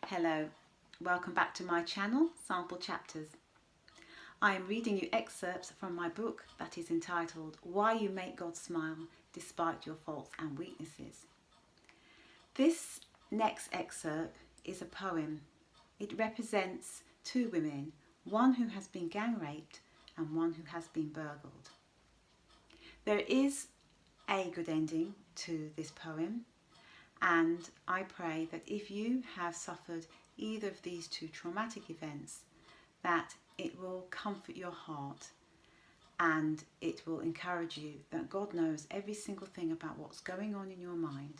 Hello, welcome back to my channel, Sample Chapters. I am reading you excerpts from my book that is entitled Why You Make God Smile Despite Your Faults and Weaknesses. This next excerpt is a poem. It represents two women, one who has been gang raped and one who has been burgled. There is a good ending to this poem, and I pray that if you have suffered either of these two traumatic events, that it will comfort your heart and it will encourage you that God knows every single thing about what's going on in your mind.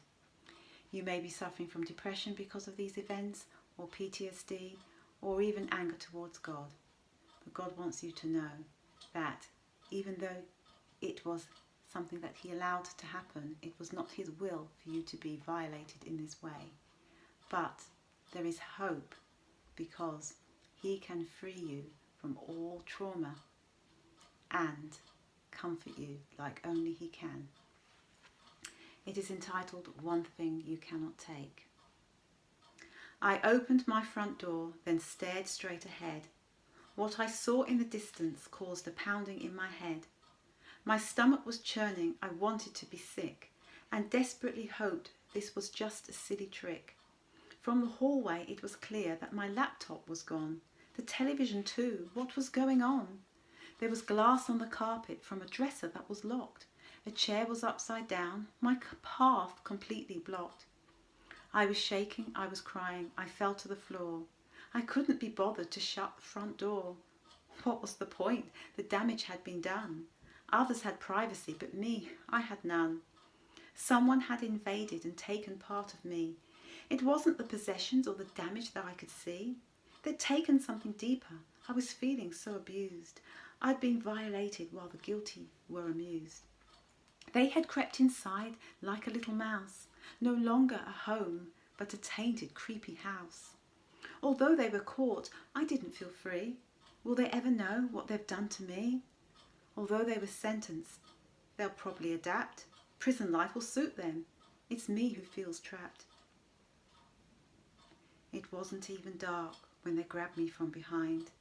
You may be suffering from depression because of these events, or PTSD, or even anger towards God. But God wants you to know that even though it was something that He allowed to happen, it was not His will for you to be violated in this way. But there is hope, because He can free you from all trauma and comfort you like only He can. It is entitled One Thing You Cannot Take. I opened my front door, then stared straight ahead. What I saw in the distance caused a pounding in my head. My stomach was churning. I wanted to be sick and desperately hoped this was just a silly trick. From the hallway it was clear that my laptop was gone. The television too. What was going on? There was glass on the carpet from a dresser that was locked. A chair was upside down. My path completely blocked. I was shaking. I was crying. I fell to the floor. I couldn't be bothered to shut the front door. What was the point? The damage had been done. Others had privacy, but me, I had none. Someone had invaded and taken part of me. It wasn't the possessions or the damage that I could see. They'd taken something deeper. I was feeling so abused. I'd been violated while the guilty were amused. They had crept inside like a little mouse, no longer a home, but a tainted, creepy house. Although they were caught, I didn't feel free. Will they ever know what they've done to me? Although they were sentenced, they'll probably adapt. Prison life will suit them. It's me who feels trapped. It wasn't even dark when they grabbed me from behind.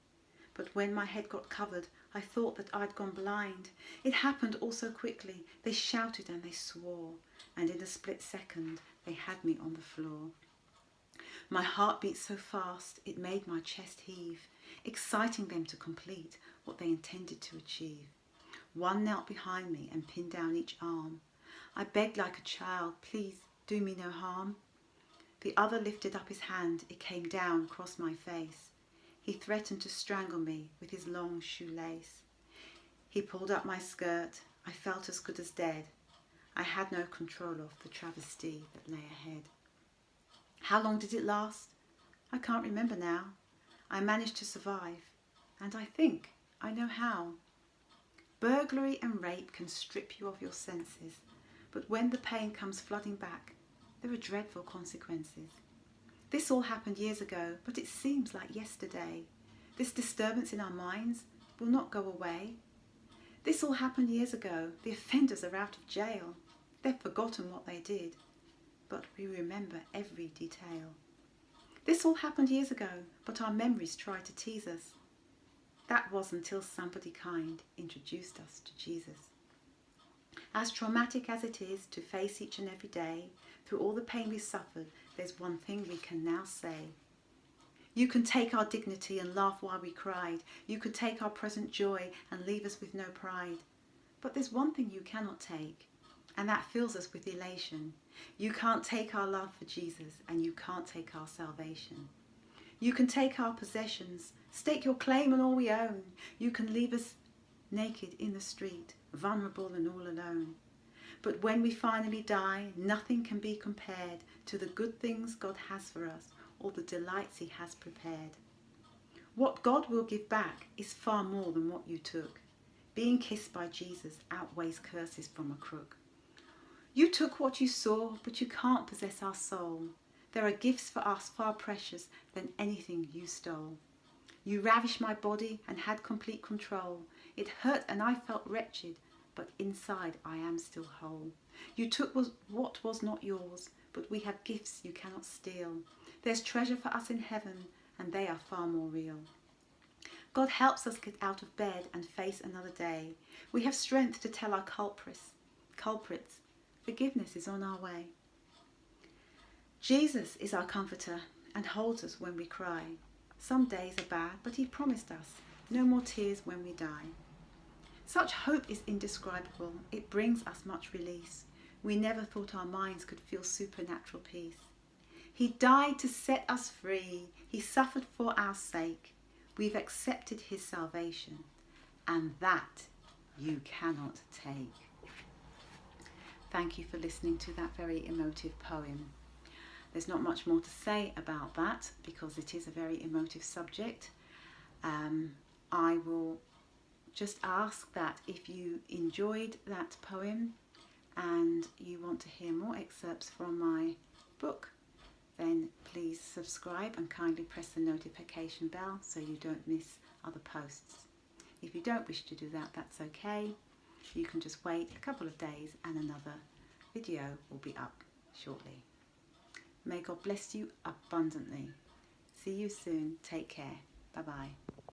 But when my head got covered, I thought that I'd gone blind. It happened all so quickly. They shouted and they swore, and in a split second, they had me on the floor. My heart beat so fast, it made my chest heave, exciting them to complete what they intended to achieve. One knelt behind me and pinned down each arm. I begged like a child, please do me no harm. The other lifted up his hand, it came down across my face. He threatened to strangle me with his long shoelace. He pulled up my skirt, I felt as good as dead. I had no control of the travesty that lay ahead. How long did it last? I can't remember now. I managed to survive, and I think I know how. Burglary and rape can strip you of your senses, but when the pain comes flooding back, there are dreadful consequences. This all happened years ago, but it seems like yesterday. This disturbance in our minds will not go away. This all happened years ago. The offenders are out of jail. They've forgotten what they did, but we remember every detail. This all happened years ago, but our memories try to tease us. That was until somebody kind introduced us to Jesus. As traumatic as it is to face each and every day, through all the pain we suffered, there's one thing we can now say. You can take our dignity and laugh while we cried. You can take our present joy and leave us with no pride. But there's one thing you cannot take, and that fills us with elation. You can't take our love for Jesus, and you can't take our salvation. You can take our possessions, stake your claim on all we own. You can leave us naked in the street, vulnerable and all alone. But when we finally die, nothing can be compared to the good things God has for us, or the delights He has prepared. What God will give back is far more than what you took. Being kissed by Jesus outweighs curses from a crook. You took what you saw, but you can't possess our soul. There are gifts for us far precious than anything you stole. You ravished my body and had complete control. It hurt and I felt wretched, but inside I am still whole. You took what was not yours, but we have gifts you cannot steal. There's treasure for us in heaven, and they are far more real. God helps us get out of bed and face another day. We have strength to tell our culprits. Forgiveness is on our way. Jesus is our comforter and holds us when we cry. Some days are bad, but he promised us no more tears when we die. Such hope is indescribable. It brings us much release. We never thought our minds could feel supernatural peace. He died to set us free. He suffered for our sake. We've accepted his salvation, and that you cannot take. Thank you for listening to that very emotive poem. There's not much more to say about that because it is a very emotive subject. I will just ask that if you enjoyed that poem and you want to hear more excerpts from my book, then please subscribe and kindly press the notification bell so you don't miss other posts. If you don't wish to do that, that's okay. You can just wait a couple of days and another video will be up shortly. May God bless you abundantly. See you soon. Take care. Bye-bye.